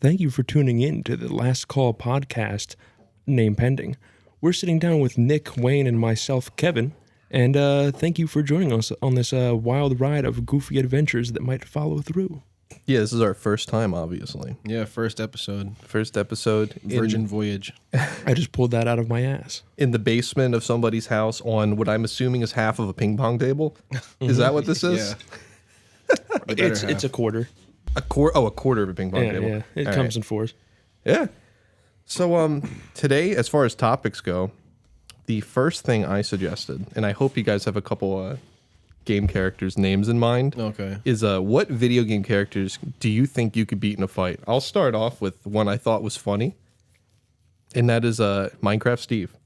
Thank you for tuning in to the Last Call podcast, name pending. We're sitting down with Nick, Wayne, and myself, Kevin, and thank you for joining us on this wild ride of goofy adventures that might follow through. Yeah, this is our first time, obviously. Yeah, first episode. Virgin Voyage. I just pulled that out of my ass. In the basement of somebody's house on what I'm assuming is half of a ping pong table. Is that what this is? Yeah. It's a quarter. A quarter of a ping pong table. Yeah. It All comes right. in fours. Yeah. So today, as far as topics go, the first thing I suggested, and I hope you guys have a couple game characters' names in mind. Okay. Is what video game characters do you think you could beat in a fight? I'll start off with one I thought was funny, and that is Minecraft Steve.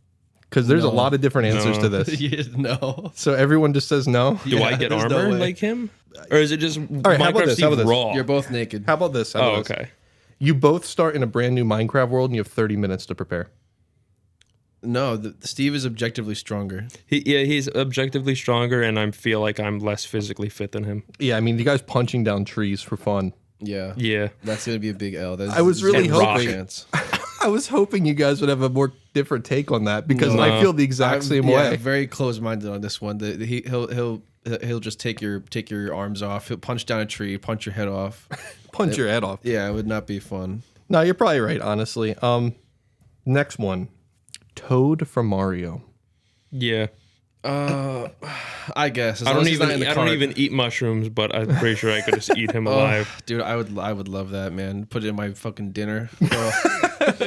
Because there's a lot of different answers to this. No. So everyone just says no? Do I get there's no armor way. like him? Or is it just right, how about Minecraft this? How Steve about this? raw? You're both naked. How about this? Okay. You both start in a brand new Minecraft world and you have 30 minutes to prepare. No, Steve is objectively stronger. He's objectively stronger, and I feel like I'm less physically fit than him. Yeah, I mean, you guys punching down trees for fun. Yeah. Yeah. That's going to be a big L. I was really there's no hoping- chance. I was hoping you guys would have a more different take on that because No. I feel the exact same way. Very close-minded on this one. He'll just take your arms off. He'll punch down a tree, punch your head off. Punch your head off. Yeah, it would not be fun. No, you're probably right, honestly. Next one. Toad from Mario. Yeah. I guess. I don't even eat mushrooms, but I'm pretty sure I could just eat him alive. Dude, I would love that, man. Put it in my fucking dinner.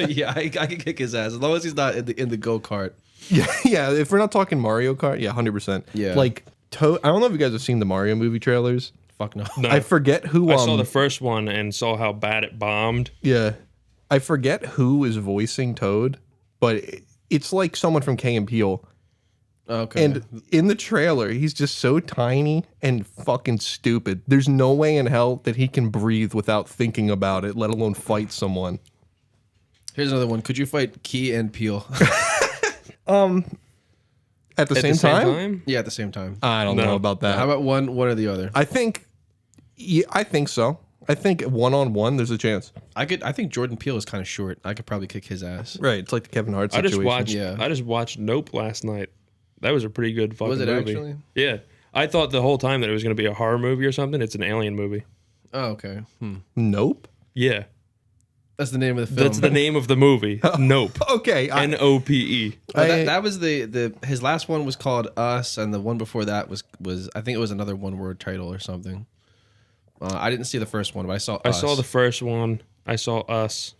Yeah, I could kick his ass as long as he's not in the go-kart. Yeah, if we're not talking Mario Kart, yeah, 100%. Yeah. Like, Toad, I don't know if you guys have seen the Mario movie trailers. Fuck no. No. I forget who... I saw the first one and saw how bad it bombed. Yeah. I forget who is voicing Toad, but it's like someone from Key and Peele. Okay. And in the trailer, he's just so tiny and fucking stupid. There's no way in hell that he can breathe without thinking about it, let alone fight someone. Here's another one. Could you fight Key and Peele? At the same time? Yeah, at the same time. I don't know about that. How about one or the other? I think so. I think one-on-one, there's a chance. I think Jordan Peele is kind of short. I could probably kick his ass. Right. It's like the Kevin Hart I situation. just watched Nope last night. That was a pretty good fucking movie. Was it actually? Yeah. I thought the whole time that it was going to be a horror movie or something. It's an alien movie. Oh, okay. Nope. Yeah. That's the name of the film. That's the name of the movie. Nope. Okay. Nope. That was his last one was called Us, and the one before that was I think it was another one-word title or something. I didn't see the first one, but I saw Us. I saw the first one. I saw Us.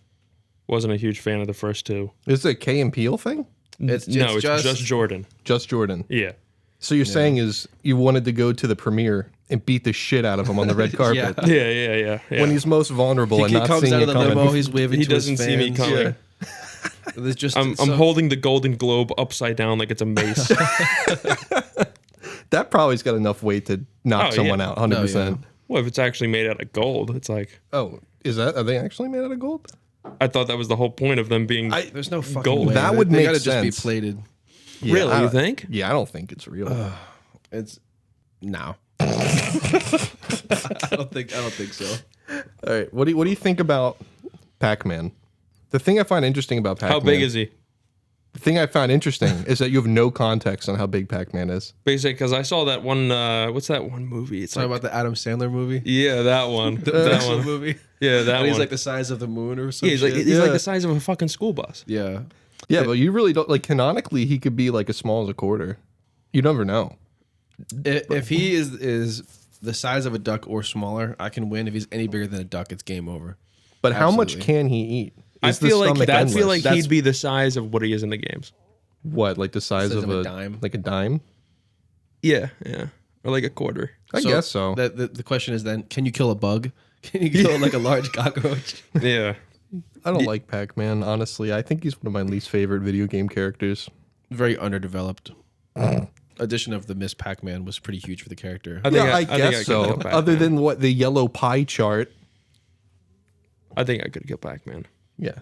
Wasn't a huge fan of the first two. Is it a Key and Peele thing? It's just Jordan. Just Jordan. Yeah. So you're saying is you wanted to go to the premiere and beat the shit out of him on the red carpet Yeah. when he's most vulnerable and not comes seeing out it of the coming. limo, he's waving He to his doesn't see me fans. coming. Yeah. There's just I'm holding the Golden Globe upside down like it's a mace. That probably's got enough weight to knock someone yeah. out, 100%. Well, if it's actually made out of gold, it's like Oh, are they actually made out of gold? I thought that was the whole point of them being. There's no fucking Gold. way. That would they make gotta sense. just be plated. Yeah, Really, you think? Yeah, I don't think it's real. It's no. I don't think so. All right, what do you think about Pac-Man? The thing I find interesting about Pac-Man. How big is he? The thing I found interesting is that you have no context on how big Pac-Man is. Basically, because I saw that one. What's that one movie? It's Talking like, about the Adam Sandler movie. yeah, that one. that one. movie. Yeah, that And one. he's like the size of the moon or something. yeah, he's like the size of a fucking school bus. Yeah. Yeah, but you really don't like. Canonically, he could be like as small as a quarter. You never know. If he is the size of a duck or smaller, I can win. If he's any bigger than a duck, it's game over. But how much Absolutely. can he eat? I Is the feel like stomach endless? he'd be the size of what he is in the games. What, like the size of a dime. Like a dime? Yeah, or like a quarter. I guess so. The question is then, can you kill a bug? Can you kill like a large cockroach? Yeah. I don't like Pac-Man, honestly. I think he's one of my least favorite video game characters. Very underdeveloped. Addition of the Miss Pac-Man was pretty huge for the character. I I could guess so. kill Pac-Man. Other than what the yellow pie chart. I think I could kill Pac-Man. Yeah.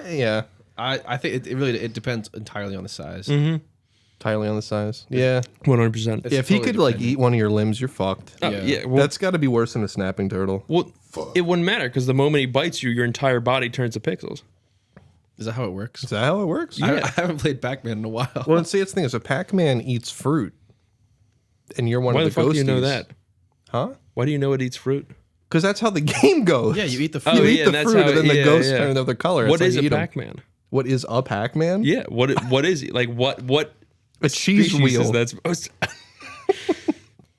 Yeah. I think it really depends entirely on the size. Entirely on the size. Yeah. 100%. It's If he totally could like dependent. eat one of your limbs, you're fucked. Yeah. Well, That's got to be worse than a snapping turtle. well, It wouldn't matter because the moment he bites you, your entire body turns to pixels. Is that how it works? Is that how it works? I haven't played Pac-Man in a while. Well, see, it's the thing is, a Pac-Man eats fruit, and you're one Why of the the fuck ghosties. do you know that? Huh? Why do you know it eats fruit? Because that's how the game goes. Yeah, you eat the fruit. You Oh, eat yeah, the and that's fruit, how and then it- the yeah, ghosts yeah. turn another color. What It's is like a you eat 'em. Pac-Man? What is a Pac-Man? Yeah, what is he? Like what A cheese species wheel. is that supposed to-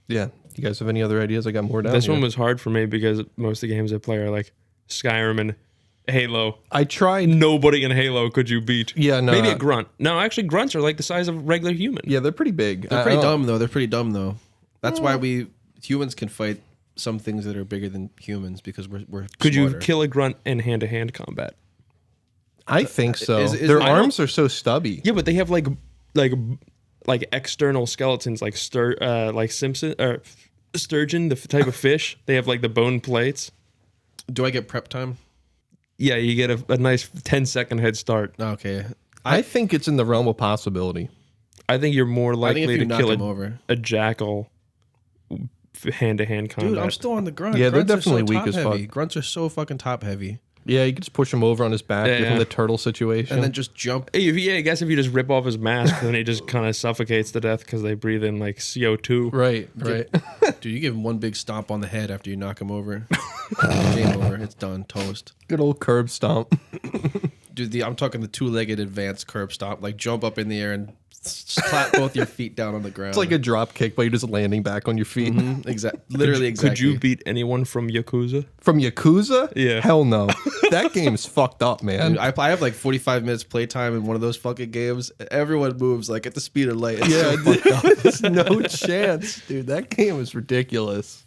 Yeah. You guys have any other ideas? I got more down This here. one was hard for me because most of the games I play are like Skyrim and Halo. I tried. Nobody in Halo could you beat. Yeah, no. Maybe a grunt. No, actually grunts are like the size of a regular human. Yeah, they're pretty big. They're pretty dumb though. They're pretty dumb though. That's why humans can fight some things that are bigger than humans because we're Could smarter. you kill a grunt in hand-to-hand combat? I think so. Is Their I arms are so stubby. Yeah, but they have like external skeletons like Simpson or sturgeon, the type of fish. They have like the bone plates. Do I get prep time? Yeah, you get a nice 10-second head start. Okay. I think it's in the realm of possibility. I think you're more I think likely if to you knock kill him over. a jackal hand-to-hand combat. Dude, I'm still on the grunt. Yeah, they're Grunts are definitely so weak as fuck. top-heavy. Grunts are so fucking top heavy. Yeah, you can just push him over on his back, give Yeah. him the turtle situation. And then just jump. Yeah, I guess if you just rip off his mask, then he just kind of suffocates to death because they breathe in like CO2. right. Dude, you give him one big stomp on the head after you knock him over. Game over. It's done. Toast. Good old curb stomp. Dude, I'm talking the two-legged advanced curb stomp. Like jump up in the air and clap both your feet down on the ground. It's like a drop kick, but you're just landing back on your feet. Literally exactly. Could you beat anyone from Yakuza? From Yakuza? Yeah. Hell no. That game's fucked up, man. Dude, I have like 45 minutes playtime in one of those fucking games. Everyone moves like at the speed of light. It's so fucked up. There's no chance, dude. That game is ridiculous.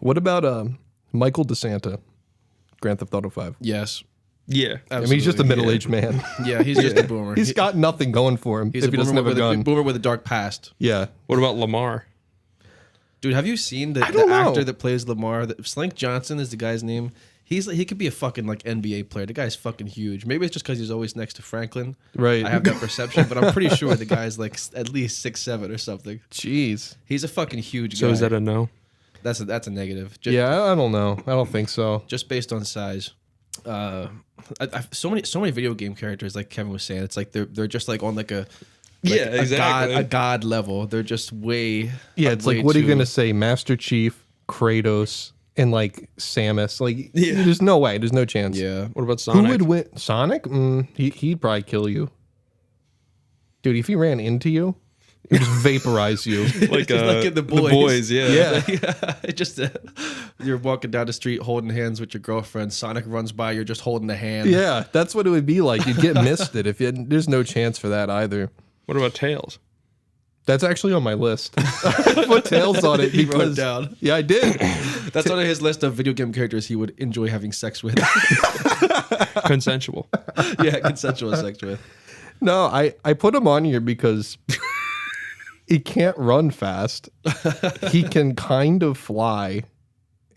What about Michael DeSanta, Grand Theft Auto 5? Yes. Yeah. I mean, he's just a Absolutely. middle-aged man. Yeah, he's just a boomer. He's got nothing going for him He's if a he doesn't have a gun. boomer with a dark past. Yeah. What about Lamar? Dude, have you seen the don't know. actor that plays Lamar? Slink Johnson is the guy's name. He could be a fucking like NBA player. The guy's fucking huge. Maybe it's just because he's always next to Franklin. Right. I have that perception, but I'm pretty sure the guy's like at least 6'7" or something. Jeez. He's a fucking huge So guy. is that a no? That's a negative. Yeah, I don't know. I don't think so. Just based on size. So many video game characters, like Kevin was saying, it's like they're just like on like a a god level. They're just way It's way like, what are you too- going to say? Master Chief, Kratos, and like Samus. Like, Yeah. there's no way. There's no chance. Yeah. What about Sonic? Who would win? Sonic? He'd probably kill you. Dude, if he ran into you, he'd just vaporize you. Like, like in The Boys. The Boys, yeah. Yeah. Just you're walking down the street holding hands with your girlfriend. Sonic runs by, you're just holding a hand. Yeah, that's what it would be like. You'd get misted if you had, there's no chance for that either. What about Tails? That's actually on my list. I put Tails on it He wrote it because down. Yeah, I did. That's on his list of video game characters he would enjoy having sex with. Consensual. Yeah, consensual sex with. No, I put him on here because he can't run fast. He can kind of fly,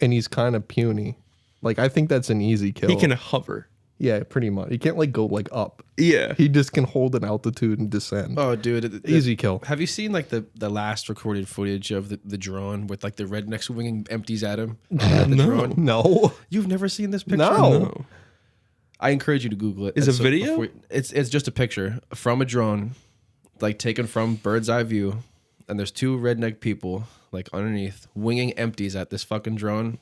and he's kind of puny. Like, I think that's an easy kill. He can hover. Yeah, pretty much. He can't like go like up. Yeah. He just can hold an altitude and descend. Oh, dude. Easy kill. Have you seen like the last recorded footage of the drone with like the redneck swinging empties at him? At the drone? No. You've never seen this picture? No. I encourage you to Google it. Is it So video? It's just a picture from a drone, like taken from bird's eye view, and there's two redneck people like underneath winging empties at this fucking drone.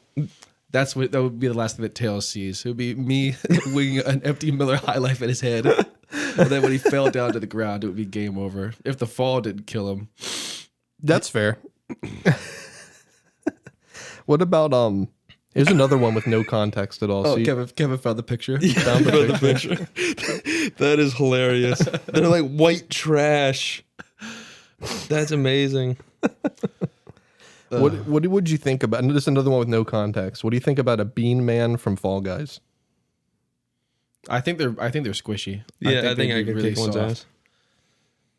That would be the last thing that Tails sees. It would be me winging an empty Miller High Life at his head, and then when he fell down to the ground, it would be game over. If the fall didn't kill him. That's fair. What about here's another one with no context at all. Oh, See- Kevin found the picture. Found the picture. That is hilarious. They're like white trash. That's amazing. What would you think about? And this is another one with no context. What do you think about a Bean Man from Fall Guys? I think they're squishy. Yeah, I think I they'd be could kick one's ass.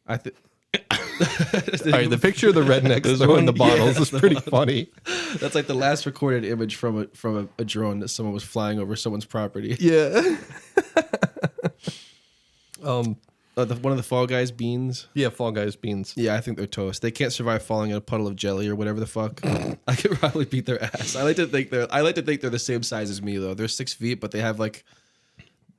I think. All right, the picture of the rednecks There's throwing one- the bottles yeah, is pretty funny. That's like the last recorded image from a drone that someone was flying over someone's property. Yeah. One of the Fall Guys beans. Yeah, Fall Guys beans. Yeah, I think they're toast. They can't survive falling in a puddle of jelly or whatever the fuck. I could probably beat their ass. I like to think they're the same size as me though. They're 6 feet, but they have like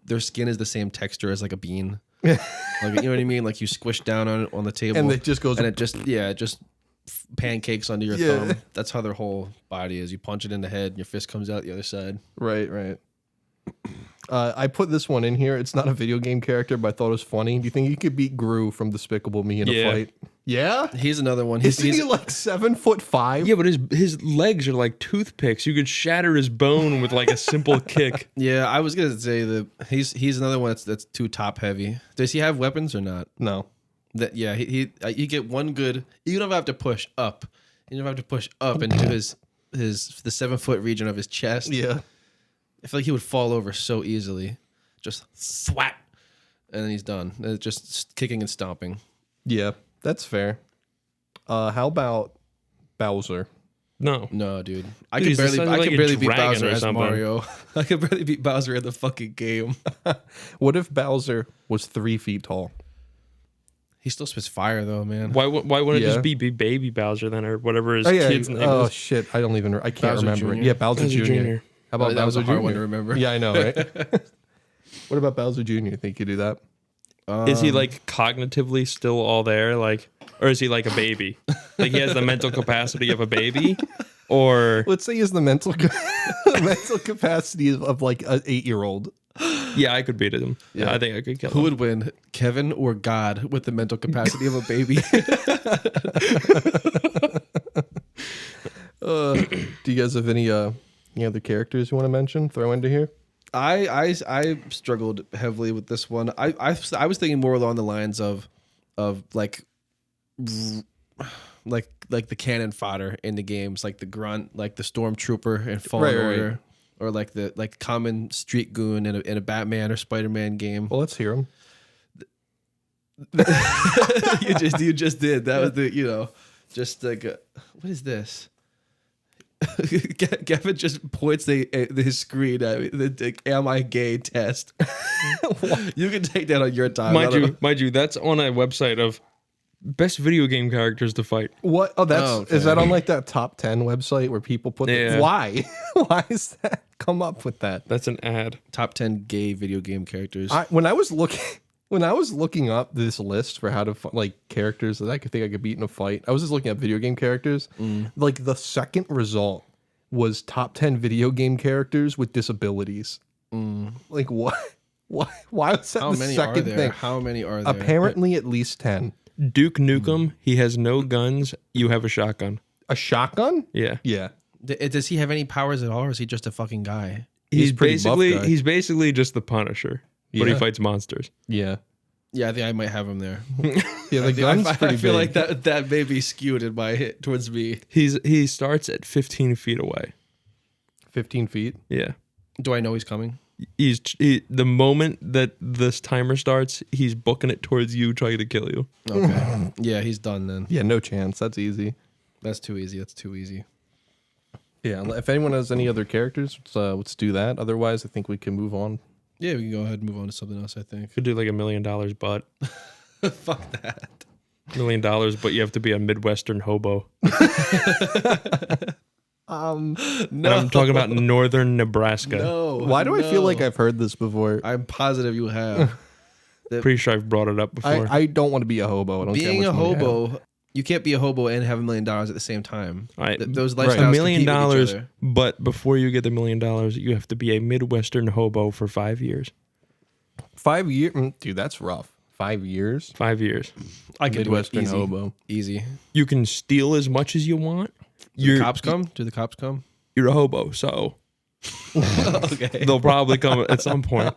their skin is the same texture as like a bean. Like, you know what I mean? Like you squish down on it on the table, And it just goes. and it just pancakes under your thumb. That's how their whole body is. You punch it in the head, and your fist comes out the other side. Right. I put this one in here. It's not a video game character, but I thought it was funny. Do you think you could beat Gru from Despicable Me in a fight? Yeah? He's another one. Isn't he like 7'5"? Yeah, but his legs are like toothpicks. You could shatter his bone with like a simple kick. Yeah, I was gonna say that he's another one that's too top heavy. Does he have weapons or not? No. That yeah, you get one good. You don't have to push up. You don't have to push up into the 7 foot region of his chest. Yeah. I feel like he would fall over so easily. Just thwap, and then he's done. It's just kicking and stomping. Yeah, that's fair. How about Bowser? No. No, dude. I Dude, can barely beat dragon Bowser or as something. Mario. I can barely beat Bowser in the fucking game. What if Bowser was 3 feet tall? He still spits fire though, man. Why wouldn't it Yeah. just be Baby Bowser then, or whatever his Oh, yeah. kid's name Oh, is? shit. I can't Bowser remember it. Jr.? Yeah, Bowser, Bowser Jr. Jr. How about That was Bowser a hard Jr.? one to remember. Yeah, I know, right? What about Bowser Jr.? Think you do that? Is he like cognitively still all there, like, or is he like a baby? Like he has the mental capacity of a baby, or Let's say he has the mental capacity of like an 8-year-old. yeah, I could beat him. Yeah, Yeah. I think I could kill Who him. would win, Kevin or God, with the mental capacity of a baby? Do you guys have any other characters you want to mention? Throw into here. I struggled heavily with this one. I was thinking more along the lines of like the cannon fodder in the games, like the grunt, like the stormtrooper in Fallen Right. Order, or like the common street goon in a Batman or Spider-Man game. Well, let's hear them. you just did that was the just like what is this? Gavin just points his screen at me. The "Am I gay?" test. You can take that on your time. Mind you, that's on a website of best video game characters to fight. What? Oh, that's Oh, okay. is that on like that top 10 website where people put? Yeah. Why? Why is that? Come up with that. That's an ad. Top 10 gay video game characters. When I was looking up this list for how to like characters that I could think I could beat in a fight, I was just looking at video game characters. Like the second result was top 10 video game characters with disabilities. Like what? Why was that How the many are second there? thing? How many are there? Apparently, at least 10. Duke Nukem, he has no guns. You have a shotgun. A shotgun? Yeah. Yeah. Does he have any powers at all, or is he just a fucking guy? He's pretty buff guy. He's basically just the Punisher, but he Yeah. fights monsters. Yeah. Yeah, I think I might have him there. Yeah, the gun's I pretty feel big. like that may be skewed in my hit towards me. He starts at 15 feet away. 15 feet. Yeah. Do I know he's coming? The moment that this timer starts, he's booking it towards you, trying to kill you. Okay. Yeah, he's done then. Yeah, no chance. That's easy. That's too easy. That's too easy. Yeah, if anyone has any other characters, let's do that. Otherwise, I think we can move on. Yeah, we can go ahead and move on to something else, I think. Could do like $1 million, but Fuck that. $1 million, but you have to be a Midwestern hobo. And I'm talking about northern Nebraska. No. Why do I feel no. like I've heard this before? I'm positive you have. Pretty sure I've brought it up before. I don't want to be a hobo. I don't care Being how a much money I have. hobo, you can't be a hobo and have $1 million at the same time. Those lifestyles $1 million, compete with each other. but before you get the $1 million, you have to be a Midwestern hobo for 5 years. 5 years? Dude, that's rough. 5 years? 5 years. I can Midwestern do it easy. hobo. Easy. You can steal as much as you want. Do the cops come? Do the cops come? You're a hobo, so Okay. they'll probably come at some point.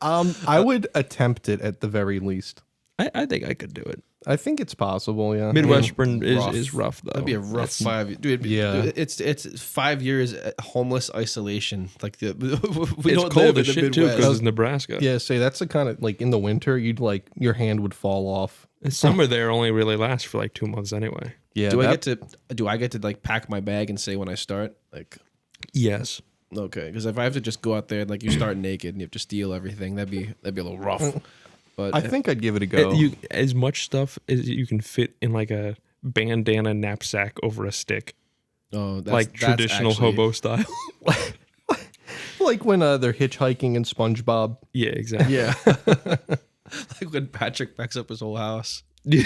I would attempt it at the very least. I think I could do it. I think it's possible, yeah. Midwestern rough. is rough, though. That'd be a rough 5. Dude, Yeah. It's 5 years homeless isolation. Like we It's don't cold live in as the shit, too, Midwest. because it's Nebraska. Yeah, say that's the kind of like in the winter, you'd like your hand would fall off. Summer there only really lasts for like 2 months anyway. Yeah. Do I get to like pack my bag and say when I start? Like, Yes. okay, because if I have to just go out there and like you start naked and you have to steal everything, that'd be a little rough. But I think I'd give it a go. As much stuff as you can fit in like a bandana knapsack over a stick, like traditional hobo style. Like when they're hitchhiking in SpongeBob. Yeah, exactly. Yeah. Like when Patrick backs up his whole house. Yeah,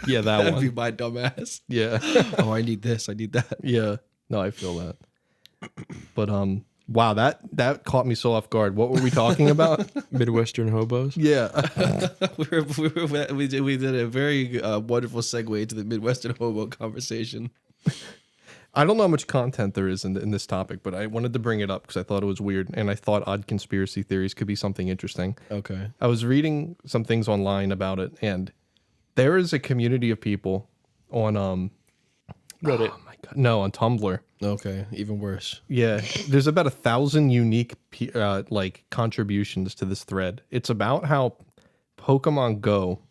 that That'd one. be my dumb ass. Yeah. Oh, I need this. I need that. Yeah. No, I feel that. But wow, that caught me so off guard. What were we talking about? Midwestern hobos. Yeah. we did a very wonderful segue into the Midwestern hobo conversation. I don't know how much content there is in this topic, but I wanted to bring it up because I thought it was weird, and I thought odd conspiracy theories could be something interesting. Okay. I was reading some things online about it, and there is a community of people on Reddit. Oh my god, no, on Tumblr. Okay, even worse. Yeah, there's about 1,000 unique like contributions to this thread. It's about how Pokemon Go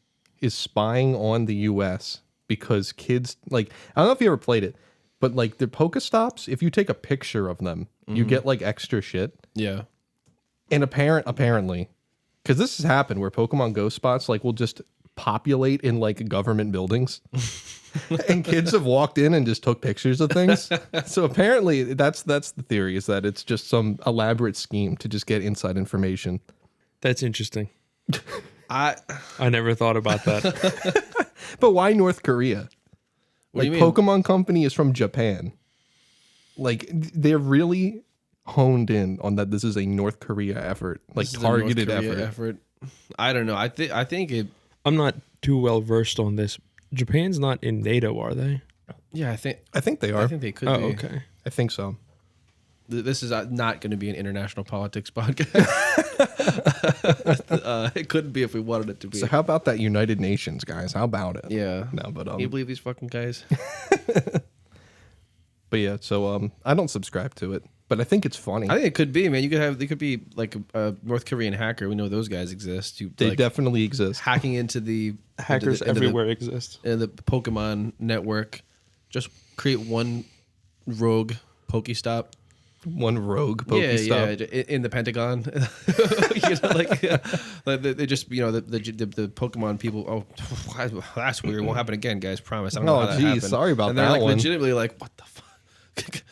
is spying on the U.S. because kids like I don't know if you ever played it, but like the Pokestops, if you take a picture of them, you get like extra shit. Yeah. And apparently, because this has happened where Pokemon Go spots like will just populate in like government buildings, and kids have walked in and just took pictures of things. So apparently, that's the theory, is that it's just some elaborate scheme to just get inside information. That's interesting. I never thought about that. But why North Korea? What do Like you mean? Pokemon Company is from Japan. Like they're really honed in on that. This is a North Korea effort, like This is a North targeted Korea effort. I don't know. I think it. I'm not too well versed on this. Japan's not in NATO, are they? Yeah, I think they are. I think they could Oh, be. okay. I think so. This is not going to be an international politics podcast. It couldn't be if we wanted it to be. So how about that United Nations, guys? How about it? Yeah. No, but Can you believe these fucking guys? but yeah. So I don't subscribe to it, but I think it's funny. I think it could be, man. They could be like a North Korean hacker. We know those guys exist. They like, definitely exist. hacking into the Hackers into the- everywhere exist. in the Pokemon network. Just create one rogue Pokestop. One rogue Pokestop. Yeah, in the Pentagon. Like they just the Pokemon people. Oh, that's weird. Won't happen again, guys. Promise. I don't know how that happened. Sorry about and they're that like one. legitimately like, what the fuck?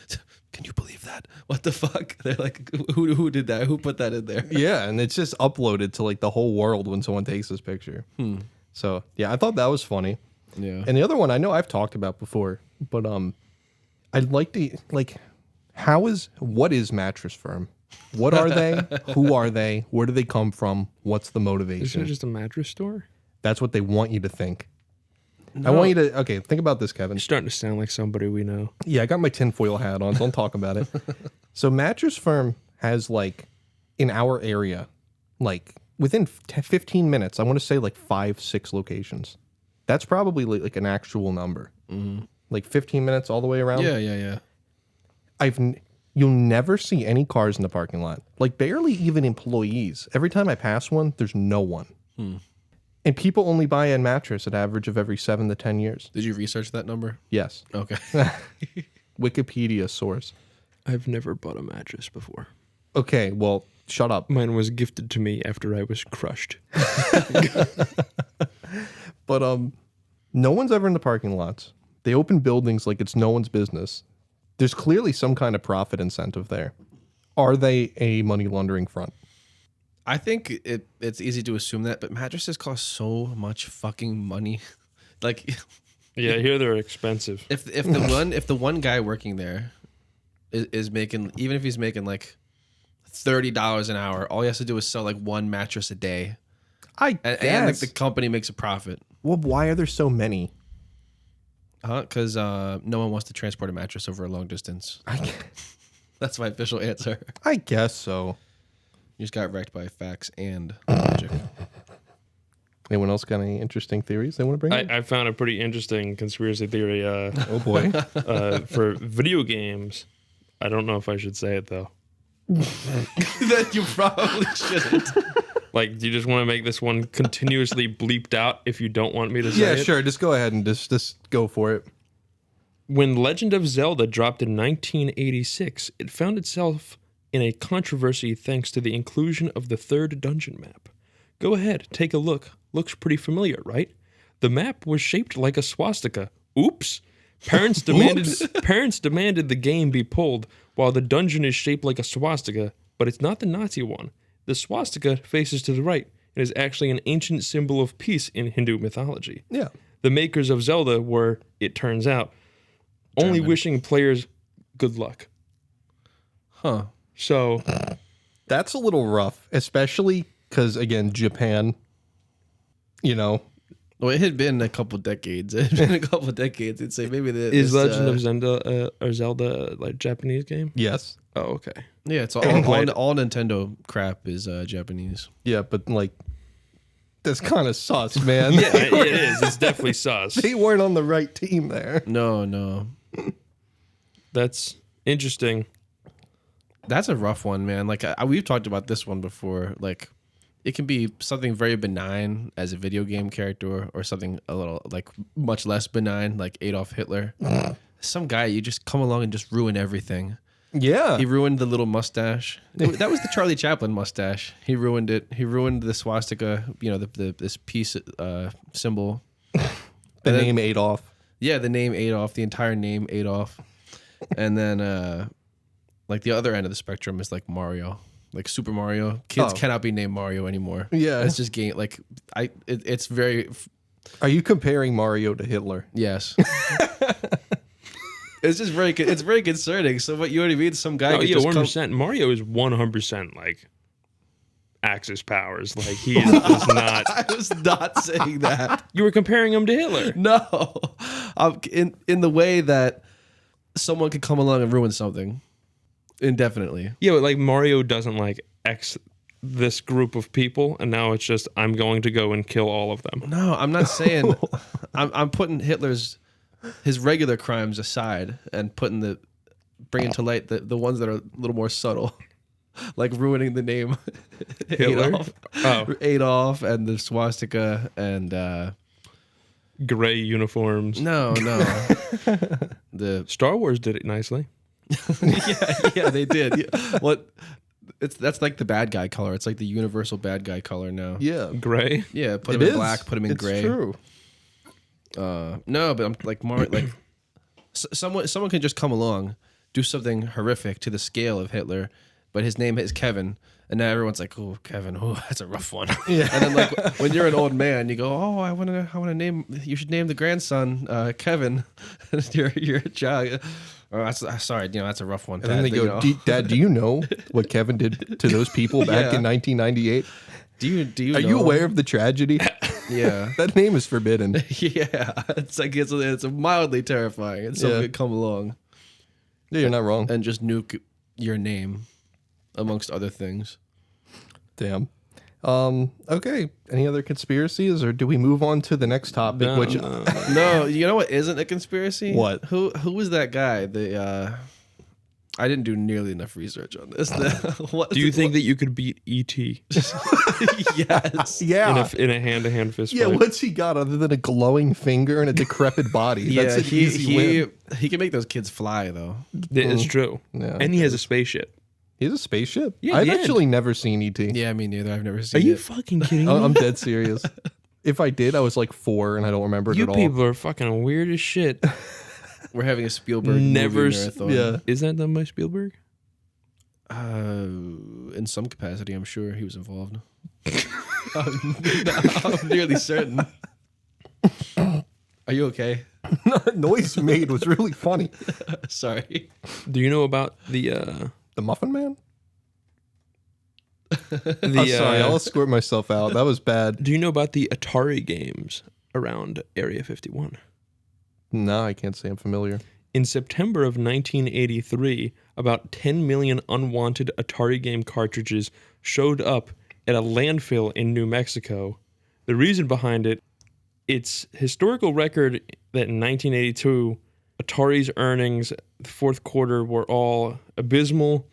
Can you believe that? What the fuck? They're like, who did that? Who put that in there? Yeah, and it's just uploaded to like the whole world when someone takes this picture. So yeah, I thought that was funny. Yeah. And the other one I know I've talked about before, but I'd like to like, what is Mattress Firm? What are they? Who are they? Where do they come from? What's the Isn't motivation? it just a mattress store? That's what they want you to think. I want you to think about this, Kevin. It's starting to sound like somebody we know. Yeah, I got my tinfoil hat on, so don't talk about it. So Mattress Firm has like in our area, like within 15 minutes, I want to say like 5-6 locations. That's probably like an actual number. Like 15 minutes all the way around. Yeah. You'll never see any cars in the parking lot. Like barely even employees. Every time I pass one, there's no one. And people only buy a mattress at average of every 7 to 10 years. Did you research that number? Yes. Okay. Wikipedia source. I've never bought a mattress before. Okay, well, shut up. Mine was gifted to me after I was crushed. But no one's ever in the parking lots. They open buildings like it's no one's business. There's clearly some kind of profit incentive there. Are they a money laundering front? I think it's easy to assume that, but mattresses cost so much fucking money. Like, Yeah, here they're expensive. if the one guy working there is making, even if he's making like $30 an hour, all he has to do is sell like one mattress a day, I and guess. like the company makes a profit. Well, why are there so many? Because no one wants to transport a mattress over a long distance. That's my official answer. I guess so. You just got wrecked by facts and logic. Anyone else got any interesting theories they want to bring up? I found a pretty interesting conspiracy theory Oh boy. for video games. I don't know if I should say it though. That you probably shouldn't. Like, do you just want to make this one continuously bleeped out if you don't want me to say Yeah, it? sure. Just go ahead and just go for it. When Legend of Zelda dropped in 1986, it found itself in a controversy thanks to the inclusion of the third dungeon map. Go ahead, take a look. Looks pretty familiar, right? The map was shaped like a swastika. Oops. Parents demanded the game be pulled while the dungeon is shaped like a swastika, but it's not the Nazi one. The swastika faces to the right and is actually an ancient symbol of peace in Hindu mythology. Yeah. The makers of Zelda were, it turns out, only wishing players good luck. Huh. So That's a little rough, especially because, again, Japan, you know. Well, it had been a couple decades. It had been a couple decades. It'd say maybe is Legend of Zelda like Japanese game? Yes. Oh, okay. Yeah, it's all Nintendo crap is Japanese. Yeah, but like, that's kind of sus, man. Yeah, it is. It's definitely sus. They weren't on the right team there. No. That's interesting. That's a rough one, man. Like we've talked about this one before. Like it can be something very benign as a video game character, or something a little like much less benign, like Adolf Hitler. Some guy you just come along and just ruin everything. Yeah. He ruined the little mustache. That was the Charlie Chaplin mustache. He ruined it. He ruined the swastika. You know, this peace symbol. The name Adolf. Yeah, the name Adolf. The entire name Adolf. And then, like the other end of the spectrum is like Mario, like Super Mario. Kids cannot be named Mario anymore. Yeah. It's just game. Like it's very. Are you comparing Mario to Hitler? Yes. It's just it's very concerning. So what you know what I mean? Some guy. Oh yeah, 100%. Mario is 100% like Axis powers. Like he is not. I was not saying that. You were comparing him to Hitler. No, in the way that someone could come along and ruin something indefinitely. Yeah, but like Mario doesn't like X this group of people, and now it's just I'm going to go and kill all of them. No, I'm not saying. I'm putting his regular crimes aside and bringing to light the ones that are a little more subtle, like ruining the name Hitler? Adolf and the swastika and Gray uniforms. no. The Star Wars did it nicely. yeah, they did. Yeah. What? That's like the bad guy color. It's like the universal bad guy color now. Yeah. Gray. Yeah, put him in black, put him in gray. It's true. No, but I'm like someone can just come along, do something horrific to the scale of Hitler, but his name is Kevin, and now everyone's like, "Oh, Kevin, oh, that's a rough one." Yeah. And then like when you're an old man, you go, "Oh, I want to name. You should name the grandson Kevin." you're a child. Oh, that's sorry. You know, that's a rough one. And then they go, Dad, do you know what Kevin did to those people back in 1998? Do you? Are you aware of the tragedy? Yeah. That name is forbidden. Yeah, it's like it's mildly terrifying. And someone could come along. Yeah, you're not wrong. And just nuke your name, amongst other things. Damn. Okay. Any other conspiracies, or do we move on to the next topic? No, you know what isn't a conspiracy? What? Who was that guy? I didn't do nearly enough research on this. Do you think that you could beat E.T.? Yes. Yeah. In a hand-to-hand fist Yeah, fight? what's he got other than a glowing finger and a decrepit body? Yeah, That's an easy win. he can make those kids fly though. It's true. Yeah, And he has a spaceship. He has a spaceship? Yeah, I've the end. actually never seen E.T. Yeah, me neither. I've never Are seen you it. fucking kidding me? I'm dead serious. If I did, I was like 4 and I don't remember it You at all. people are fucking weird as shit. We're having a Spielberg Never movie s- marathon. Yeah. Is that done by Spielberg? In some capacity, I'm sure he was involved. I'm nearly certain. Are you okay? Noise you made was really funny. Sorry. Do you know about the The Muffin Man? the Sorry, I'll escort myself out. That was bad. do you know about the Atari games around Area 51? No, I can't say I'm familiar. In September of 1983, about 10 million unwanted Atari game cartridges showed up at a landfill in New Mexico. The reason behind it, its historical record that in 1982, Atari's earnings the fourth quarter were all abysmal.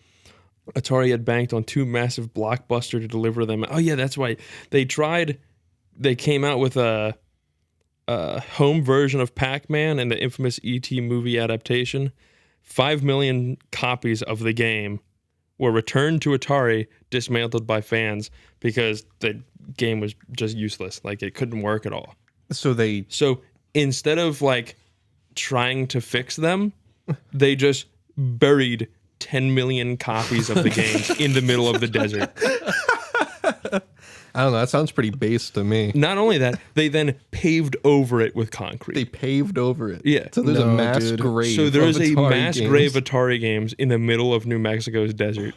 Atari had banked on 2 massive blockbuster to deliver them. Oh yeah, that's why they came out with a home version of Pac-Man and the infamous E.T. movie adaptation. 5 million copies of the game were returned to Atari, dismantled by fans because the game was just useless. Like it couldn't work at all. So instead of like trying to fix them, they just buried 10 million copies of the games in the middle of the desert. I don't know. That sounds pretty base to me. Not only that, they then paved over it with concrete. They paved over it. Yeah. So there's a mass dude. grave. So there is of a Atari mass games. grave Atari games in the middle of New Mexico's desert.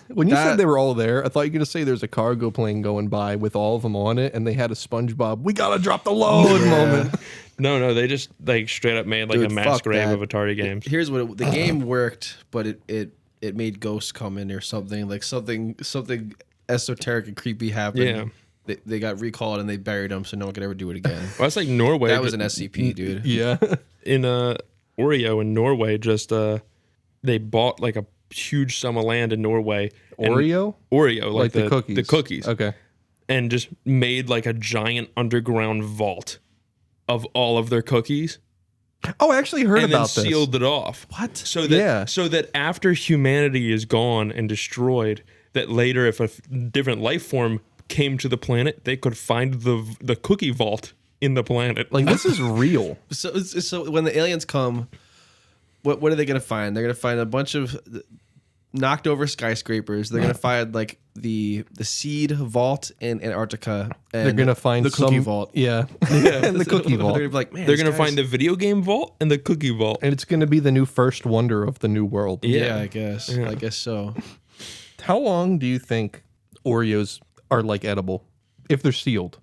When you said they were all there, I thought you were going to say there's a cargo plane going by with all of them on it, and they had a SpongeBob, we got to drop the load moment. No, they just like straight up made like Dude, a mass fuck grave that. of Atari games. Here's what the game worked, but it made ghosts come in or something, like something esoteric and creepy happened. Yeah. They got recalled and they buried them so no one could ever do it again. Well, that's like Norway. That was an SCP, dude. Yeah. In Oreo in Norway. Just they bought like a huge sum of land in Norway. and- Oreo? Oreo, like the cookies. The cookies. Okay. And just made like a giant underground vault of all of their cookies. Oh, I actually heard and then about this. sealed it off. What? So that after humanity is gone and destroyed, that later if a different life form came to the planet, they could find the cookie vault in the planet. Like, this is real. So when the aliens come, what are they gonna find? They're gonna find a bunch of knocked over skyscrapers. They're gonna find like the seed vault in Antarctica. And They're going to find the cookie some, vault. Yeah. And the cookie vault. They're gonna be like, man, They're this gonna guy's- find the video game vault and the cookie vault. And it's going to be the new first wonder of the new world. Yeah, I guess. I guess so. How long do you think Oreos are like edible if they're sealed?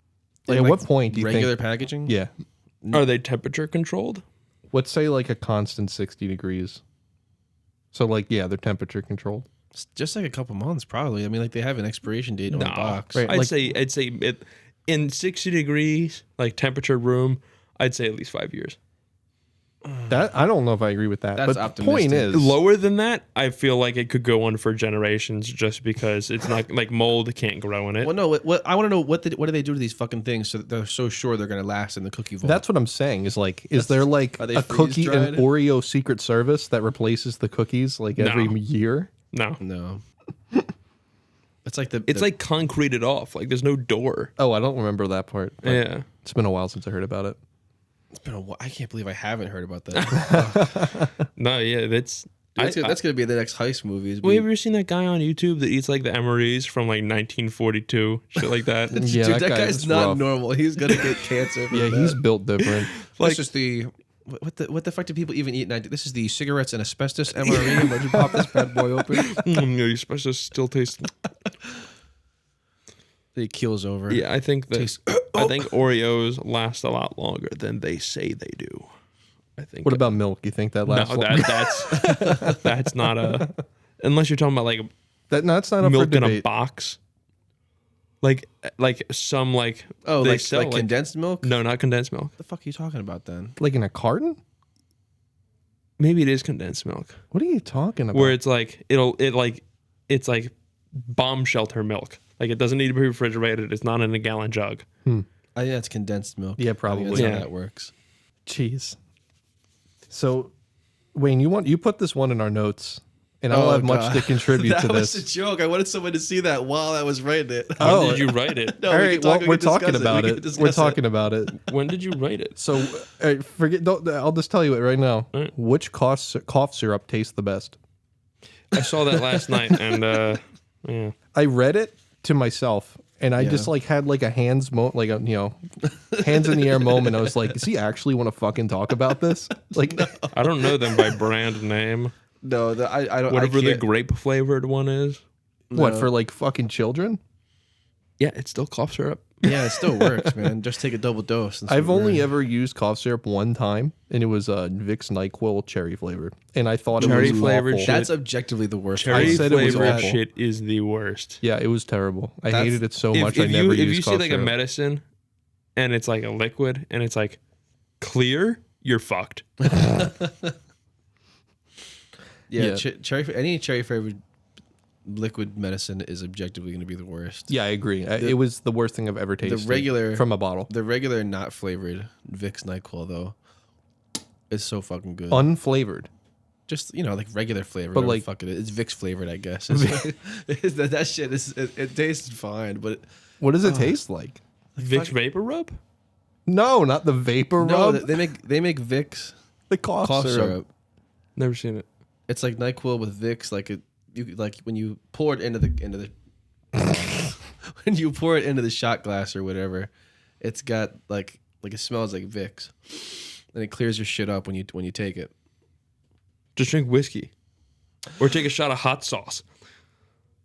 Like, at what point do you regular think? packaging? Yeah. Are they temperature controlled? Let's say like a constant 60 degrees. So like, yeah, they're temperature controlled. It's just like a couple months, probably. I mean, like they have an expiration date on the box. Right. I'd like- say it in 60 degrees, like temperature room, I'd say at least 5 years. That I don't know if I agree with that. That's but the point optimistic. is, Lower than that, I feel like it could go on for generations just because it's not like mold can't grow in it. Well, no. What I want to know what do they do to these fucking things so that they're so sure they're gonna last in the cookie vault? that's what I'm saying. Is like, is there like Are they a cookie freeze-dried? and Oreo Secret Service that replaces the cookies like every No. year? No. no. It's like It's like concreted off. Like there's no door. Oh, I don't remember that part. but Yeah. It's been a while since I heard about it. it's been a while. I can't believe I haven't heard about that. No, yeah, that's That's gonna be the next heist movie. Well, have you ever seen that guy on YouTube that eats like the MREs from like 1942? Shit like that. Yeah, Dude, that that guy guy's is not rough. normal. He's gonna get cancer. From Yeah, that. he's built different. Like, this is the what the fuck do people even eat? This is the cigarettes and asbestos MRE. Would you pop this bad boy open? Yeah, you're supposed to still taste. He keels over. Yeah, I think that Tastes- I think Oreos last a lot longer than they say they do. I think. What about milk? You think that no? lasts? long? That's not a. Unless you're talking about like No, that's not up for milk in a debate. box. Like some like Oh, they like sell condensed milk? No, not condensed milk. What the fuck are you talking about then? Like in a carton? Maybe it is condensed milk. What are you talking about? Where it's like it's like bomb shelter milk. Like it doesn't need to be refrigerated. It's not in a gallon jug. I think that's condensed milk. Yeah, I think probably. that's Yeah. how that works. Jeez. So, Wayne, you put this one in our notes, and I don't Oh, have much God. to contribute That to was this. a joke. I wanted someone to see that while I was writing it. When did you write it? No, All we right, can talk- well, we we're can discuss talking it. about We it. can discuss We're it. talking about it. When did you write it? So, forget. I'll just tell you it right now. Right. Which cough syrup tastes the best? I saw that last night, and yeah. I read it to myself, and I Yeah. just like had like a hands in the air moment. I was like, does he actually want to fucking talk about this? Like, I don't know them by brand name. No, I don't. Whatever I the can't- grape flavored one is. what No. for like fucking children? Yeah, it's still cough syrup. Yeah, it still works, man. Just take a double dose. I've only ever used cough syrup one time, and it was Vicks NyQuil cherry flavored, and I thought Cherry it was flavored awful. shit. That's objectively the worst. Cherry I said it was flavored awful. shit is the worst. Yeah, it was terrible. I That's- hated it so If, much. if I never you used see cough like syrup. a medicine, and it's like a liquid, and it's like clear, you're fucked. Yeah, Yeah. any cherry flavored liquid medicine is objectively going to be the worst. Yeah, I agree. It was the worst thing I've ever tasted. regular- from a bottle, The regular not flavored Vicks NyQuil though, is so fucking good. unflavored. Just like regular flavor, But, whatever like- the fuck it is. It's Vicks flavored, I guess. That shit is it tastes fine, but What does it taste like? Vicks Vapor Rub? No, not the vapor no, rub. they make Vicks The cough syrup. Never seen it. It's like NyQuil with Vicks, when you pour it into the when you pour it into the shot glass or whatever, it's got like it smells like Vicks, and it clears your shit up when you take it. Just drink whiskey. Or take a shot of hot sauce.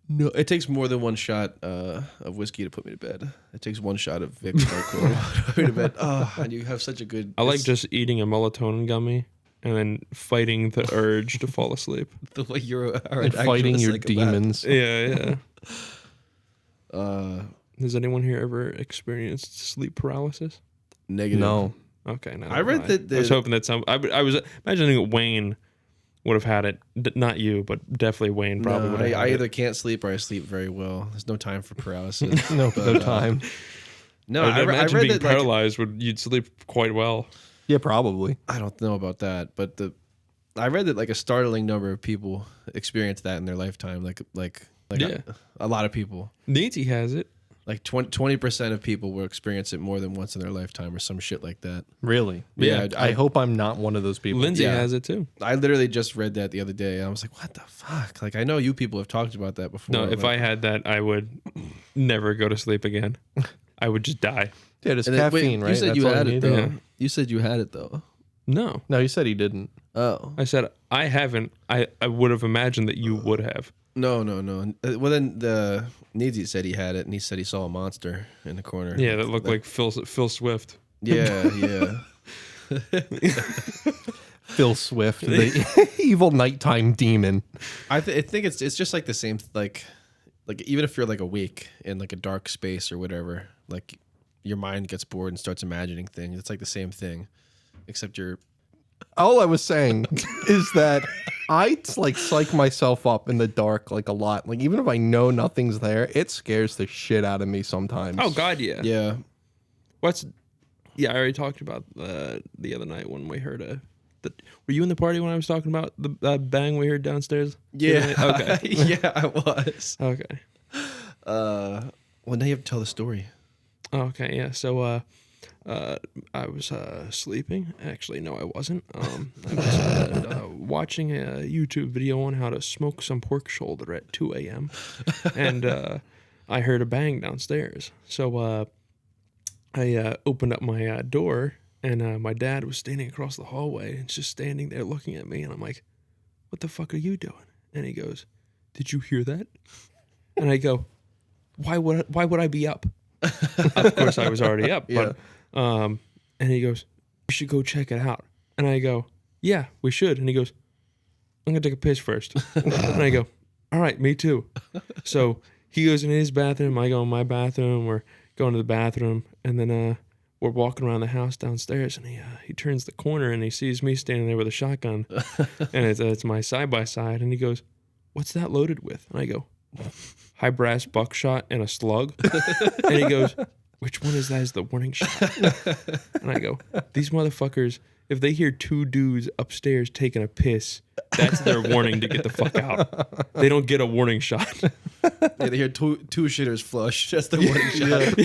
No, it takes more than one shot of whiskey to put me to bed. It takes one shot of Vicks NyQuil to put me to bed. Oh, and you have such a good. I like just eating a melatonin gummy and then fighting the urge to fall asleep. the way you're And fighting your demons. Yeah. Has anyone here ever experienced sleep paralysis? Negative. No. Okay, no. I read that I was hoping that I was imagining Wayne would have had it. Not you, but definitely Wayne probably would have had I it. either can't sleep or I sleep very well. There's no time for paralysis. No time. No, I I imagine read being that like, paralyzed you'd sleep quite well. Yeah, probably. I don't know about that, but I read that like a startling number of people experience that in their lifetime. Like Yeah. a lot of people. Nancy has it. Like 20% of people will experience it more than once in their lifetime or some shit like that. Really? Yeah, I hope I'm not one of those people. Lindsay Yeah. has it too. I literally just read that the other day. And I was like, what the fuck? Like, I know you people have talked about that before. No, if but- I had that, I would never go to sleep again. I would just die. Yeah, it's And then- wait, caffeine, right? You said That's you all had you it need. though. Yeah. You said you had it though. No, No, you said he didn't. Oh. I said I haven't. I would have imagined that you would have. No. Well, then the Needsy said he had it, and he said he saw a monster in the corner. Yeah, that looked like Phil Swift. Yeah. Phil Swift, the evil nighttime demon. I think it's just like the same like even if you're like awake in like a dark space or whatever, like your mind gets bored and starts imagining things. It's like the same thing, except you're. All I was saying is that I like psych myself up in the dark like a lot. Like even if I know nothing's there, it scares the shit out of me sometimes. Oh God, yeah. Yeah. Yeah, I already talked about the other night when we heard were you in the party when I was talking about the bang we heard downstairs? Yeah. Okay. Yeah, I was. Okay. Well, now you have to tell the story. Okay. Yeah. So I was sleeping. Actually, no, I wasn't. I was watching a YouTube video on how to smoke some pork shoulder at 2 a.m. and I heard a bang downstairs. So I opened up my door, and my dad was standing across the hallway and just standing there looking at me. And I'm like, "What the fuck are you doing?" And he goes, "Did you hear that?" And I go, "Why would I be up?" Of course, I was already up. Yeah. But and he goes, "We should go check it out." And I go, "Yeah, we should." And he goes, "I'm gonna take a piss first." And I go, "All right, me too." So he goes in his bathroom, I go in my bathroom. We're going to the bathroom, and then we're walking around the house downstairs, and he turns the corner and he sees me standing there with a shotgun, and it's my side by side, and he goes, "What's that loaded with?" And I go, "High brass buckshot and a slug." And he goes, "Which one is that as the warning shot?" And I go, "These motherfuckers, if they hear two dudes upstairs taking a piss, that's their warning to get the fuck out. They don't get a warning shot." Yeah, they hear two shitters flush. That's the warning shot.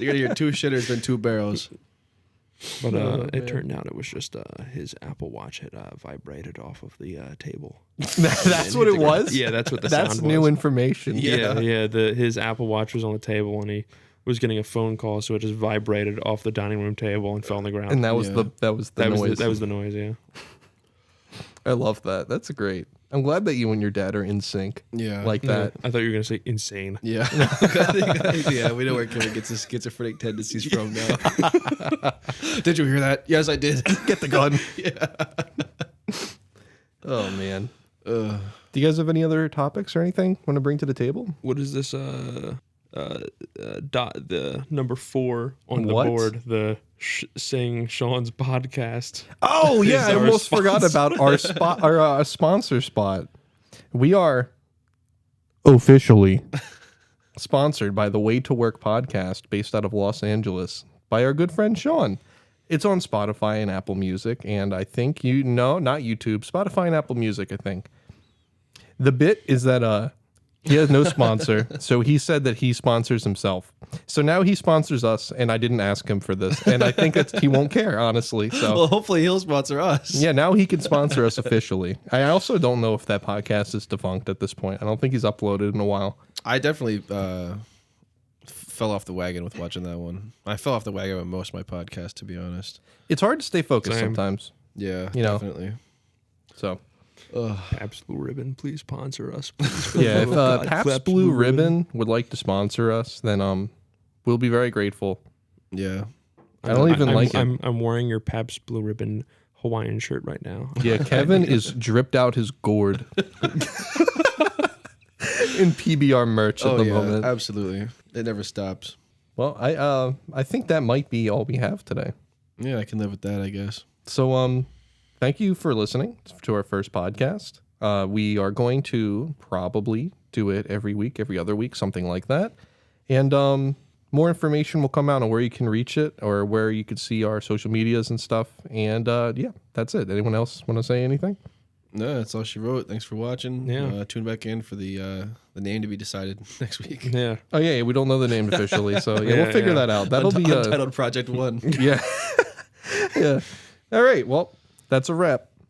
You're gonna hear two shitters then two barrels. But it turned out it was just his Apple Watch had vibrated off of the table. That's what it was? Yeah, that's what the That's sound new was. information. Yeah. His Apple Watch was on the table, and he was getting a phone call, so it just vibrated off the dining room table and fell on the ground. And that was Yeah. the noise. That was the noise. Yeah. I love that. That's great. I'm glad that you and your dad are in sync. Yeah. Like that. I thought you were gonna say insane. Yeah. Yeah, we know where Kevin gets his schizophrenic tendencies from now. Did you hear that? Yes, I did. Get the gun. Oh man. Do you guys have any other topics or anything want to bring to the table? What is this? The number 4 on the What? board. The saying Sean's podcast. Oh yeah, I our almost forgot sponsor. about our spot, our sponsor spot. We are officially sponsored by the Way to Work podcast, based out of Los Angeles, by our good friend Sean. It's on Spotify and Apple Music, and I think not YouTube, Spotify and Apple Music, I think. The bit is that he has no sponsor, so he said that he sponsors himself. So now he sponsors us, and I didn't ask him for this, and I think he won't care, honestly. So Well, hopefully he'll sponsor us. yeah, now he can sponsor us officially. I also don't know if that podcast is defunct at this point. I don't think he's uploaded in a while. I definitely fell off the wagon with watching that one. I fell off the wagon with most of my podcasts, to be honest. It's hard to stay focused Same. sometimes. Yeah, Definitely. So Pabst Blue Ribbon, please sponsor us. Please, for yeah, the if love of God. Pabst Blue Ribbon would like to sponsor us, then we'll be very grateful. Yeah. I don't even like it. I'm wearing your Pabst Blue Ribbon Hawaiian shirt right now. Yeah, Kevin is dripped out his gourd in PBR merch at the moment. Absolutely. It never stops. Well, I think that might be all we have today. Yeah, I can live with that, I guess. So thank you for listening to our first podcast. We are going to probably do it every week, every other week, something like that. And more information will come out on where you can reach it or where you can see our social medias and stuff. And yeah, that's it. Anyone else want to say anything? No, that's all she wrote. Thanks for watching. Yeah. Tune back in for the name to be decided next week. Yeah. Oh yeah, we don't know the name officially, so yeah, we'll figure that out. That'll be Untitled Project 1. yeah. Yeah. All right. Well, that's a wrap.